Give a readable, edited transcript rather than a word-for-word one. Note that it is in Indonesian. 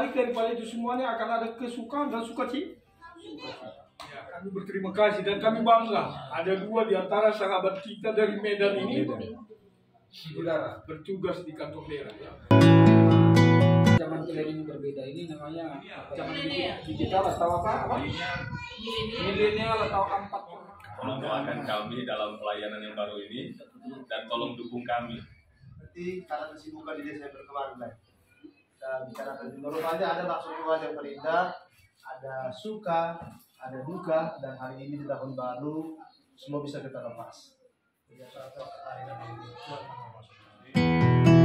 balik daripada itu semuanya akan ada kesukaan dan sukacita. Ya, kami berterima kasih dan kami bangga. Ada 2 di antara sahabat kita dari Medan ini bertugas di kantor daerah. Ya. Zaman kalian ini berbeda, ini namanya zaman digital atau apa? Milenial atau 4. Tolong doakan kami dalam pelayanan yang baru ini dan tolong dukung kami. Nanti karena kesibukan di Desember kemarin, kita bicarakan menurut aja ada maksud Tuhan yang terindah, ada suka, ada duka, dan hari ini di tahun baru semua bisa kita lepas. Jadi, hari ini Tuhan